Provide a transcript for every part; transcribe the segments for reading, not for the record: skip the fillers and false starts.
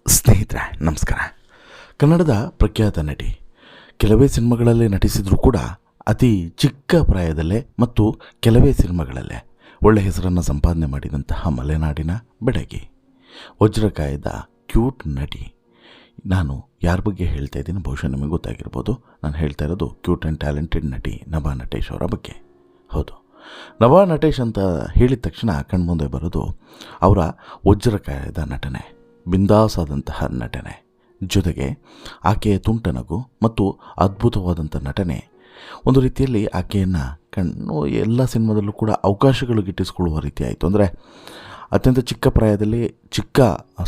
ಸ್ನೇಹಿತರೆ ನಮಸ್ಕಾರ. ಕನ್ನಡದ ಪ್ರಖ್ಯಾತ ನಟಿ. ಕೆಲವೇ ಸಿನಿಮಾಗಳಲ್ಲಿ ನಟಿಸಿದರೂ ಕೂಡ ಅತಿ ಚಿಕ್ಕ ಪ್ರಾಯದಲ್ಲೇ ಮತ್ತು ಕೆಲವೇ ಸಿನಿಮಾಗಳಲ್ಲೇ ಒಳ್ಳೆಯ ಹೆಸರನ್ನು ಸಂಪಾದನೆ ಮಾಡಿದಂತಹ ಮಲೆನಾಡಿನ ಬೆಡಗಿ, ವಜ್ರಕಾಯದ ಕ್ಯೂಟ್ ನಟಿ. ನಾನು ಯಾರ ಬಗ್ಗೆ ಹೇಳ್ತಾ ಇದ್ದೀನಿ ಬಹುಶಃ ನಿಮಗೆ ಗೊತ್ತಾಗಿರ್ಬೋದು. ನಾನು ಹೇಳ್ತಾ ಇರೋದು ಕ್ಯೂಟ್ ಆ್ಯಂಡ್ ಟ್ಯಾಲೆಂಟೆಡ್ ನಟಿ ನಭಾ ನಟೇಶ್ ಅವರ ಬಗ್ಗೆ. ಹೌದು, ನಭಾ ನಟೇಶ್ ಅಂತ ಹೇಳಿದ ತಕ್ಷಣ ಕಣ್ಮುಂದೆ ಬರೋದು ಅವರ ವಜ್ರಕಾಯದ ನಟನೆ, ಬಿಂದಾಸ್ ಆದಂತಹ ನಟನೆ, ಜೊತೆಗೆ ಆಕೆಯ ತುಂಟನಗು ಮತ್ತು ಅದ್ಭುತವಾದಂಥ ನಟನೆ. ಒಂದು ರೀತಿಯಲ್ಲಿ ಆಕೆಯನ್ನು ಎಲ್ಲ ಸಿನಿಮಾದಲ್ಲೂ ಕೂಡ ಅವಕಾಶಗಳು ಗಿಟ್ಟಿಸ್ಕೊಳ್ಳುವ ರೀತಿ ಆಯಿತು. ಅಂದರೆ ಅತ್ಯಂತ ಚಿಕ್ಕ ಪ್ರಾಯದಲ್ಲಿ, ಚಿಕ್ಕ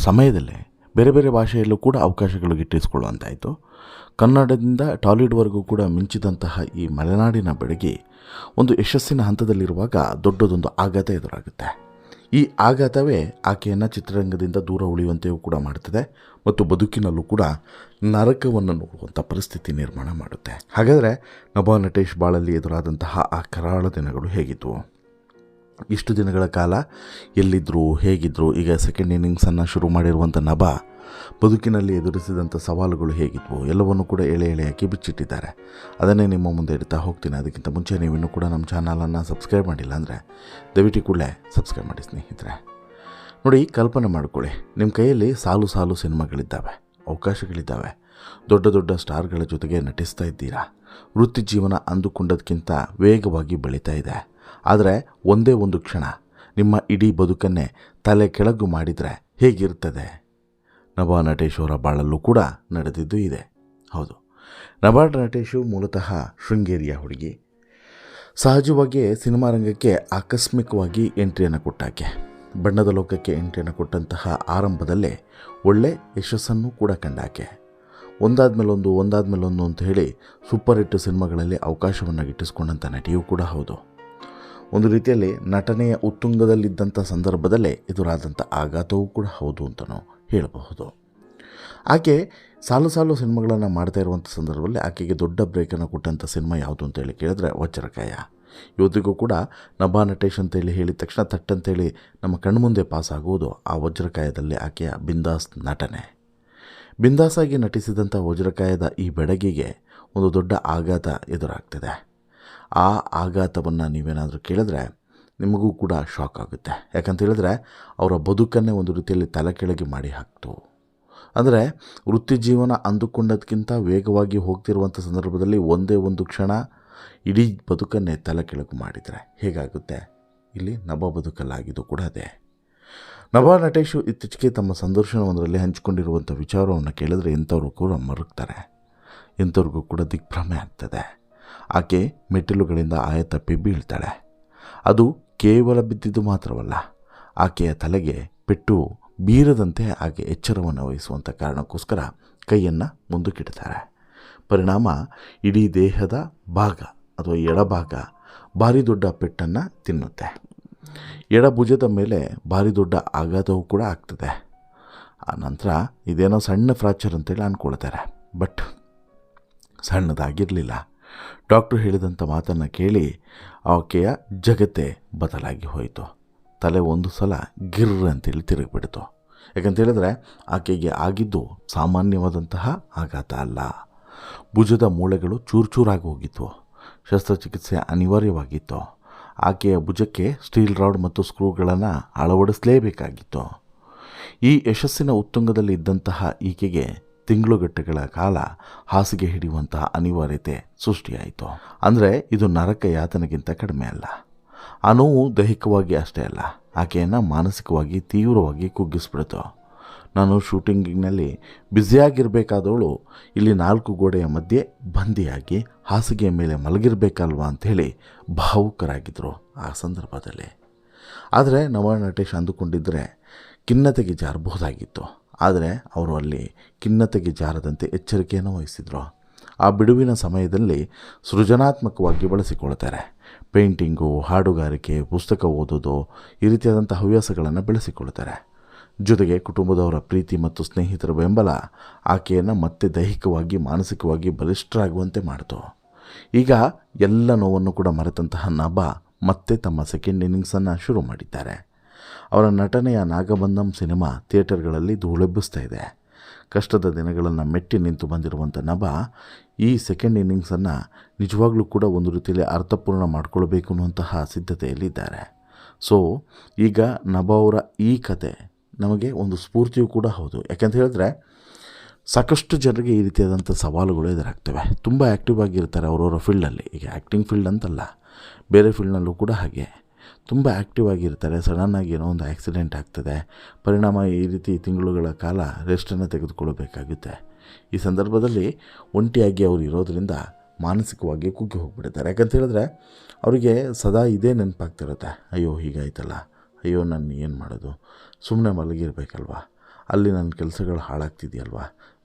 ಸಮಯದಲ್ಲೇ ಬೇರೆ ಬೇರೆ ಭಾಷೆಯಲ್ಲೂ ಕೂಡ ಅವಕಾಶಗಳು ಗಿಟ್ಟಿಸ್ಕೊಳ್ಳುವಂತಾಯಿತು. ಕನ್ನಡದಿಂದ ಟಾಲಿವುಡ್ವರೆಗೂ ಕೂಡ ಮಿಂಚಿದಂತಹ ಈ ಮಲೆನಾಡಿನ ಬೆಡಗಿ ಒಂದು ಯಶಸ್ಸಿನ ಹಂತದಲ್ಲಿರುವಾಗ ದೊಡ್ಡದೊಂದು ಆಘಾತ ಎದುರಾಗುತ್ತೆ. ಈ ಆಘಾತವೇ ಆಕೆಯನ್ನು ಚಿತ್ರರಂಗದಿಂದ ದೂರ ಉಳಿಯುವಂತೆಯೂ ಕೂಡ ಮಾಡುತ್ತದೆ ಮತ್ತು ಬದುಕಿನಲ್ಲೂ ಕೂಡ ನರಕವನ್ನು ನೋಡುವಂಥ ಪರಿಸ್ಥಿತಿ ನಿರ್ಮಾಣ ಮಾಡುತ್ತೆ. ಹಾಗಾದರೆ ನಭಾ ನಟೇಶ್ ಬಾಳಲ್ಲಿ ಎದುರಾದಂತಹ ಆ ಕರಾಳ ದಿನಗಳು ಹೇಗಿದ್ದವು? ಇಷ್ಟು ದಿನಗಳ ಕಾಲ ಎಲ್ಲಿದ್ದರು, ಹೇಗಿದ್ದರು? ಈಗ ಸೆಕೆಂಡ್ ಇನ್ನಿಂಗ್ಸನ್ನು ಶುರು ಮಾಡಿರುವಂಥ ನಭಾ ಬದುಕಿನಲ್ಲಿ ಎದುರಿಸಿದಂಥ ಸವಾಲುಗಳು ಹೇಗಿದ್ವು ಎಲ್ಲವನ್ನು ಕೂಡ ಎಳೆಯಾಗಿ ಬಿಚ್ಚಿಟ್ಟಿದ್ದಾರೆ. ಅದನ್ನೇ ನಿಮ್ಮ ಮುಂದೆ ಇಡ್ತಾ ಹೋಗ್ತೀನಿ. ಅದಕ್ಕಿಂತ ಮುಂಚೆ ನೀವಿನ್ನೂ ಕೂಡ ನಮ್ಮ ಚಾನಲನ್ನು ಸಬ್ಸ್ಕ್ರೈಬ್ ಮಾಡಿಲ್ಲ ಅಂದರೆ ದಯವಿಟ್ಟು ಕೂಡಲೇ ಸಬ್ಸ್ಕ್ರೈಬ್ ಮಾಡಿ ಸ್ನೇಹಿತರೆ. ನೋಡಿ, ಕಲ್ಪನೆ ಮಾಡ್ಕೊಳ್ಳಿ, ನಿಮ್ಮ ಕೈಯಲ್ಲಿ ಸಾಲು ಸಾಲು ಸಿನಿಮಾಗಳಿದ್ದಾವೆ, ಅವಕಾಶಗಳಿದ್ದಾವೆ, ದೊಡ್ಡ ದೊಡ್ಡ ಸ್ಟಾರ್ಗಳ ಜೊತೆಗೆ ನಟಿಸ್ತಾ ಇದ್ದೀರಾ. ವೃತ್ತಿ ಜೀವನ ಅಂದುಕೊಂಡದಕ್ಕಿಂತ ವೇಗವಾಗಿ ಬೆಳೀತಾ ಇದೆ. ಆದರೆ ಒಂದೇ ಒಂದು ಕ್ಷಣ ನಿಮ್ಮ ಇಡೀ ಬದುಕನ್ನೇ ತಲೆ ಕೆಳಗು ಮಾಡಿದರೆ ಹೇಗಿರ್ತದೆ? ನಭಾ ನಟೇಶ್ ಅವರ ಬಾಳಲ್ಲೂ ಕೂಡ ನಡೆದಿದ್ದು ಇದೆ. ಹೌದು, ನಭಾ ನಟೇಶು ಮೂಲತಃ ಶೃಂಗೇರಿಯ ಹುಡುಗಿ. ಸಹಜವಾಗಿಯೇ ಸಿನಿಮಾ ರಂಗಕ್ಕೆ ಆಕಸ್ಮಿಕವಾಗಿ ಎಂಟ್ರಿಯನ್ನು ಕೊಟ್ಟಾಕೆ, ಬಣ್ಣದ ಲೋಕಕ್ಕೆ ಎಂಟ್ರಿಯನ್ನು ಕೊಟ್ಟಂತಹ ಆರಂಭದಲ್ಲೇ ಒಳ್ಳೆ ಯಶಸ್ಸನ್ನು ಕೂಡ ಕಂಡಾಕೆ. ಒಂದಾದ್ಮೇಲೊಂದು ಅಂತ ಹೇಳಿ ಸೂಪರ್ ಹಿಟ್ ಸಿನಿಮಾಗಳಲ್ಲಿ ಅವಕಾಶವನ್ನು ಗಿಟ್ಟಿಸ್ಕೊಂಡಂಥ ನಟಿಯೂ ಕೂಡ ಹೌದು. ಒಂದು ರೀತಿಯಲ್ಲಿ ನಟನೆಯ ಉತ್ತುಂಗದಲ್ಲಿದ್ದಂಥ ಸಂದರ್ಭದಲ್ಲೇ ಎದುರಾದಂಥ ಆಘಾತವೂ ಕೂಡ ಹೌದು ಅಂತಲೂ ಹೇಳಬಹುದು. ಆಕೆ ಸಾಲು ಸಾಲು ಸಿನಿಮಾಗಳನ್ನು ಮಾಡ್ತಾ ಇರುವಂಥ ಸಂದರ್ಭದಲ್ಲಿ ಆಕೆಗೆ ದೊಡ್ಡ ಬ್ರೇಕನ್ನು ಕೊಟ್ಟಂಥ ಸಿನಿಮಾ ಯಾವುದು ಅಂತೇಳಿ ಕೇಳಿದ್ರೆ ವಜ್ರಕಾಯ. ಇವತ್ತಿಗೂ ಕೂಡ ನಭಾ ನಟೇಶ್ ಅಂತೇಳಿ ಹೇಳಿದ ತಕ್ಷಣ ತಟ್ಟಂತೇಳಿ ನಮ್ಮ ಕಣ್ಮುಂದೆ ಪಾಸಾಗುವುದು ಆ ವಜ್ರಕಾಯದಲ್ಲಿ ಆಕೆಯ ಬಿಂದಾಸ್ ನಟನೆ. ಬಿಂದಾಸಾಗಿ ನಟಿಸಿದಂಥ ವಜ್ರಕಾಯದ ಈ ಬೆಡಗಿಗೆ ಒಂದು ದೊಡ್ಡ ಆಘಾತ ಎದುರಾಗ್ತದೆ. ಆ ಆಘಾತವನ್ನು ನೀವೇನಾದರೂ ಕೇಳಿದ್ರೆ ನಿಮಗೂ ಕೂಡ ಶಾಕ್ ಆಗುತ್ತೆ. ಯಾಕಂತ ಹೇಳಿದ್ರೆ ಅವರ ಬದುಕನ್ನೇ ಒಂದು ರೀತಿಯಲ್ಲಿ ತಲೆ ಕೆಳಗೆ ಮಾಡಿ ಹಾಕ್ತು. ಅಂದರೆ ವೃತ್ತಿ ಜೀವನ ಅಂದುಕೊಂಡದಕ್ಕಿಂತ ವೇಗವಾಗಿ ಹೋಗ್ತಿರುವಂಥ ಸಂದರ್ಭದಲ್ಲಿ ಒಂದೇ ಒಂದು ಕ್ಷಣ ಇಡೀ ಬದುಕನ್ನೇ ತಲೆ ಕೆಳಗೆ ಮಾಡಿದರೆ ಹೇಗಾಗುತ್ತೆ? ಇಲ್ಲಿ ನಭಾ ಬದುಕಲ್ಲಾಗಿದ್ದು ಕೂಡ ಅದೇ. ನಭಾ ನಟೇಶು ಇತ್ತೀಚೆಗೆ ತಮ್ಮ ಸಂದರ್ಶನವೊಂದರಲ್ಲಿ ಹಂಚಿಕೊಂಡಿರುವಂಥ ವಿಚಾರವನ್ನು ಕೇಳಿದ್ರೆ ಎಂಥವ್ರು ಕೂಡ ಮರುಗ್ತಾರೆ, ಎಂಥವ್ರಿಗೂ ಕೂಡ ದಿಗ್ಭ್ರಮೆ ಆಗ್ತದೆ. ಆಕೆ ಮೆಟ್ಟಿಲುಗಳಿಂದ ಆಯತಪ್ಪಿ ಬೀಳ್ತಾಳೆ. ಅದು ಕೇವಲ ಬಿದ್ದಿದ್ದು ಮಾತ್ರವಲ್ಲ, ಆಕೆಯ ತಲೆಗೆ ಪೆಟ್ಟು ಬೀರದಂತೆ ಆಕೆ ಎಚ್ಚರವನ್ನು ವಹಿಸುವಂಥ ಕಾರಣಕ್ಕೋಸ್ಕರ ಕೈಯನ್ನು ಮುಂದಕ್ಕಿಡ್ತಾರೆ. ಪರಿಣಾಮ ಇಡೀ ದೇಹದ ಭಾಗ ಅಥವಾ ಎಡಭಾಗ ಭಾರಿ ದೊಡ್ಡ ಪೆಟ್ಟನ್ನು ತಿನ್ನುತ್ತೆ. ಎಡಭುಜದ ಮೇಲೆ ಭಾರಿ ದೊಡ್ಡ ಆಘಾತವೂ ಕೂಡ ಆಗ್ತದೆ. ಆ ನಂತರ ಇದೇನೋ ಸಣ್ಣ ಫ್ರ್ಯಾಕ್ಚರ್ ಅಂತೇಳಿ ಅಂದ್ಕೊಳ್ತಾರೆ, ಬಟ್ ಸಣ್ಣದಾಗಿರಲಿಲ್ಲ. ಡಾಕ್ಟ್ರು ಹೇಳಿದಂಥ ಮಾತನ್ನು ಕೇಳಿ ಆಕೆಯ ಜಗತ್ತೇ ಬದಲಾಗಿ ಹೋಯಿತು. ತಲೆ ಒಂದು ಸಲ ಗಿರ್ರ ಅಂತೇಳಿ ತಿರುಗಿಬಿಡ್ತು. ಯಾಕಂತೇಳಿದ್ರೆ ಆಕೆಗೆ ಆಗಿದ್ದು ಸಾಮಾನ್ಯವಾದಂತಹ ಆಘಾತ ಅಲ್ಲ. ಭುಜದ ಮೂಳೆಗಳು ಚೂರಾಗಿ ಹೋಗಿತ್ತು. ಶಸ್ತ್ರಚಿಕಿತ್ಸೆ ಅನಿವಾರ್ಯವಾಗಿತ್ತು. ಆಕೆಯ ಭುಜಕ್ಕೆ ಸ್ಟೀಲ್ ರಾಡ್ ಮತ್ತು ಸ್ಕ್ರೂಗಳನ್ನು ಅಳವಡಿಸಲೇಬೇಕಾಗಿತ್ತು. ಈ ಯಶಸ್ಸಿನ ಉತ್ತುಂಗದಲ್ಲಿ ಇದ್ದಂತಹ ಈಕೆಗೆ ತಿಂಗಳುಗಟ್ಟೆಗಳ ಕಾಲ ಹಾಸಿಗೆ ಹಿಡಿಯುವಂತಹ ಅನಿವಾರ್ಯತೆ ಸೃಷ್ಟಿಯಾಯಿತು. ಅಂದರೆ ಇದು ನರಕ ಯಾತನೆಗಿಂತ ಕಡಿಮೆ ಅಲ್ಲ. ಆ ನೋವು ದೈಹಿಕವಾಗಿ ಅಷ್ಟೇ ಅಲ್ಲ, ಆಕೆಯನ್ನು ಮಾನಸಿಕವಾಗಿ ತೀವ್ರವಾಗಿ ಕುಗ್ಗಿಸ್ಬಿಡ್ತು. ನಾನು ಶೂಟಿಂಗಿನಲ್ಲಿ ಬ್ಯುಸಿಯಾಗಿರಬೇಕಾದವಳು ಇಲ್ಲಿ 4 ಗೋಡೆಯ ಮಧ್ಯೆ ಬಂದಿಯಾಗಿ ಹಾಸಿಗೆಯ ಮೇಲೆ ಮಲಗಿರಬೇಕಲ್ವಾ ಅಂಥೇಳಿ ಭಾವುಕರಾಗಿದ್ದರು ಆ ಸಂದರ್ಭದಲ್ಲಿ. ಆದರೆ ನಭಾ ನಟೇಶ್ ಅಂದುಕೊಂಡಿದ್ದರೆ ಖಿನ್ನತೆಗೆ ಜಾರಬಹುದಾಗಿತ್ತು. ಆದರೆ ಅವರು ಅಲ್ಲಿ ಖಿನ್ನತೆಗೆ ಜಾರದಂತೆ ಎಚ್ಚರಿಕೆಯನ್ನು ವಹಿಸಿದರು. ಆ ಬಿಡುವಿನ ಸಮಯದಲ್ಲಿ ಸೃಜನಾತ್ಮಕವಾಗಿ ಬಳಸಿಕೊಳ್ತಾರೆ. ಪೇಂಟಿಂಗು, ಹಾಡುಗಾರಿಕೆ, ಪುಸ್ತಕ ಓದೋದು, ಈ ರೀತಿಯಾದಂಥ ಹವ್ಯಾಸಗಳನ್ನು ಬೆಳೆಸಿಕೊಳ್ತಾರೆ. ಜೊತೆಗೆ ಕುಟುಂಬದವರ ಪ್ರೀತಿ ಮತ್ತು ಸ್ನೇಹಿತರ ಬೆಂಬಲ ಆಕೆಯನ್ನು ಮತ್ತೆ ದೈಹಿಕವಾಗಿ ಮಾನಸಿಕವಾಗಿ ಬಲಿಷ್ಠರಾಗುವಂತೆ ಮಾಡಿತು. ಈಗ ಎಲ್ಲ ನೋವನ್ನು ಕೂಡ ಮರೆತಂತಹ ನಭಾ ಮತ್ತೆ ತಮ್ಮ ಸೆಕೆಂಡ್ ಇನ್ನಿಂಗ್ಸನ್ನು ಶುರು ಮಾಡಿದ್ದಾರೆ. ಅವರ ನಟನೆಯ ನಾಗಬಂಧಂ ಸಿನಿಮಾ ಥಿಯೇಟರ್ಗಳಲ್ಲಿ ಧೂಳೆಬ್ಬಿಸ್ತಾ ಇದೆ. ಕಷ್ಟದ ದಿನಗಳನ್ನು ಮೆಟ್ಟಿ ನಿಂತು ಬಂದಿರುವಂಥ ನಭ ಈ ಸೆಕೆಂಡ್ ಇನ್ನಿಂಗ್ಸನ್ನು ನಿಜವಾಗ್ಲೂ ಕೂಡ ಒಂದು ರೀತಿಯಲ್ಲಿ ಅರ್ಥಪೂರ್ಣ ಮಾಡಿಕೊಳ್ಬೇಕು ಅನ್ನುವಂತಹ ಸಿದ್ಧತೆಯಲ್ಲಿದ್ದಾರೆ. ಸೊ ಈಗ ನಭ ಅವರ ಈ ಕತೆ ನಮಗೆ ಒಂದು ಸ್ಫೂರ್ತಿಯೂ ಕೂಡ ಹೌದು. ಯಾಕೆಂತ ಹೇಳಿದ್ರೆ ಸಾಕಷ್ಟು ಜನರಿಗೆ ಈ ರೀತಿಯಾದಂಥ ಸವಾಲುಗಳು ಎದುರಾಗ್ತವೆ. ತುಂಬ ಆ್ಯಕ್ಟಿವ್ ಆಗಿರ್ತಾರೆ ಅವರವರ ಫೀಲ್ಡಲ್ಲಿ. ಈಗ ಆ್ಯಕ್ಟಿಂಗ್ ಫೀಲ್ಡ್ ಅಂತಲ್ಲ, ಬೇರೆ ಫೀಲ್ಡ್ನಲ್ಲೂ ಕೂಡ ಹಾಗೆ ತುಂಬ ಆ್ಯಕ್ಟಿವ್ ಆಗಿರ್ತಾರೆ. ಸಡನ್ನಾಗಿ ಏನೋ ಒಂದು ಆ್ಯಕ್ಸಿಡೆಂಟ್ ಆಗ್ತದೆ, ಪರಿಣಾಮ ಈ ರೀತಿ ತಿಂಗಳುಗಳ ಕಾಲ ರೆಸ್ಟನ್ನು ತೆಗೆದುಕೊಳ್ಳಬೇಕಾಗುತ್ತೆ. ಈ ಸಂದರ್ಭದಲ್ಲಿ ಒಂಟಿಯಾಗಿ ಅವರು ಇರೋದರಿಂದ ಮಾನಸಿಕವಾಗಿ ಕುಗ್ಗಿ ಹೋಗಿಬಿಡ್ತಾರೆ. ಯಾಕಂತ ಹೇಳಿದ್ರೆ ಅವರಿಗೆ ಸದಾ ಇದೇ ನೆನಪಾಗ್ತಿರುತ್ತೆ, ಅಯ್ಯೋ ಹೀಗಾಯ್ತಲ್ಲ, ಅಯ್ಯೋ ನಾನು ಏನು ಮಾಡೋದು, ಸುಮ್ಮನೆ ಮಲಗಿರ್ಬೇಕಲ್ವ, ಅಲ್ಲಿ ನನ್ನ ಕೆಲಸಗಳು ಹಾಳಾಗ್ತಿದೆಯಲ್ವ,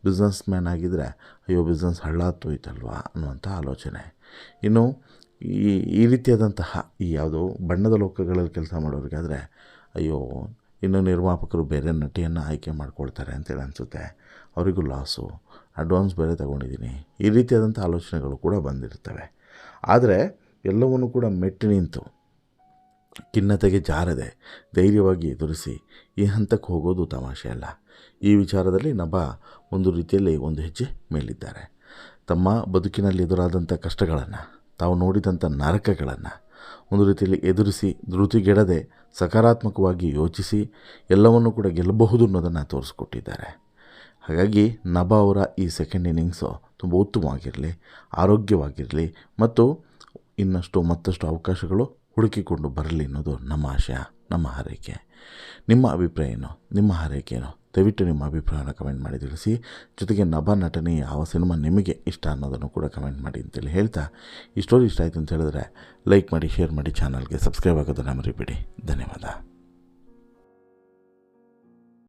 ಬಿಸ್ನೆಸ್ ಮ್ಯಾನ್ ಆಗಿದ್ದರೆ ಅಯ್ಯೋ ಬಿಸ್ನೆಸ್ ಹಳ್ಳಾತ್ತೋಯ್ತಲ್ವ ಅನ್ನುವಂಥ ಆಲೋಚನೆ. ಇನ್ನು ಈ ರೀತಿಯಾದಂತಹ ಈ ಯಾವುದೋ ಬಣ್ಣದ ಲೋಕಗಳಲ್ಲಿ ಕೆಲಸ ಮಾಡೋರಿಗಾದರೆ ಅಯ್ಯೋ ಇನ್ನು ನಿರ್ಮಾಪಕರು ಬೇರೆ ನಟಿಯನ್ನು ಆಯ್ಕೆ ಮಾಡ್ಕೊಳ್ತಾರೆ ಅಂತೇಳಿ ಅನಿಸುತ್ತೆ, ಅವರಿಗೂ ಲಾಸು, ಅಡ್ವಾನ್ಸ್ ಬೇರೆ ತಗೊಂಡಿದ್ದೀನಿ, ಈ ರೀತಿಯಾದಂಥ ಆಲೋಚನೆಗಳು ಕೂಡ ಬಂದಿರ್ತವೆ. ಆದರೆ ಎಲ್ಲವನ್ನೂ ಕೂಡ ಮೆಟ್ಟಿ ನಿಂತು ಖಿನ್ನತೆಗೆ ಜಾರದೆ ಧೈರ್ಯವಾಗಿ ಎದುರಿಸಿ ಈ ಹಂತಕ್ಕೆ ಹೋಗೋದು ತಮಾಷೆ ಅಲ್ಲ. ಈ ವಿಚಾರದಲ್ಲಿ ನಭ ಒಂದು ರೀತಿಯಲ್ಲಿ ಒಂದು ಹೆಜ್ಜೆ ಮೇಲಿದ್ದಾರೆ. ತಮ್ಮ ಬದುಕಿನಲ್ಲಿ ಎದುರಾದಂಥ ಕಷ್ಟಗಳನ್ನು, ತಾವು ನೋಡಿದಂಥ ನರಕಗಳನ್ನು ಒಂದು ರೀತಿಯಲ್ಲಿ ಎದುರಿಸಿ ಧೃತಿಗೆಡದೆ ಸಕಾರಾತ್ಮಕವಾಗಿ ಯೋಚಿಸಿ ಎಲ್ಲವನ್ನೂ ಕೂಡ ಗೆಲ್ಲಬಹುದು ಅನ್ನೋದನ್ನು ತೋರಿಸ್ಕೊಟ್ಟಿದ್ದಾರೆ. ಹಾಗಾಗಿ ನಭ ಅವರ ಈ ಸೆಕೆಂಡ್ ಇನ್ನಿಂಗ್ಸು ತುಂಬ ಉತ್ತಮವಾಗಿರಲಿ, ಆರೋಗ್ಯವಾಗಿರಲಿ ಮತ್ತು ಮತ್ತಷ್ಟು ಅವಕಾಶಗಳು ಹುಡುಕಿಕೊಂಡು ಬರಲಿ ಅನ್ನೋದು ನಮ್ಮ ಆಶಯ, ನಮ್ಮ ಹಾರೈಕೆ. ನಿಮ್ಮ ಅಭಿಪ್ರಾಯ ಏನು, ನಿಮ್ಮ ಹಾರೈಕೆ ಏನು? ದಯವಿಟ್ಟು ನಿಮ್ಮ ಅಭಿಪ್ರಾಯವನ್ನು ಕಮೆಂಟ್ ಮಾಡಿ ತಿಳಿಸಿ. ಜೊತೆಗೆ ನಭ ನಟನೆ ಯಾವ ಸಿನಿಮಾ ನಿಮಗೆ ಇಷ್ಟ ಅನ್ನೋದನ್ನು ಕೂಡ ಕಮೆಂಟ್ ಮಾಡಿ ಅಂತೇಳಿ ಹೇಳ್ತಾ, ಈ ಸ್ಟೋರಿ ಇಷ್ಟ ಆಯಿತು ಅಂತ ಹೇಳಿದ್ರೆ ಲೈಕ್ ಮಾಡಿ, ಶೇರ್ ಮಾಡಿ, ಚಾನಲ್ಗೆ ಸಬ್ಸ್ಕ್ರೈಬ್ ಆಗೋದನ್ನು ಮರಿಬೇಡಿ. ಧನ್ಯವಾದ.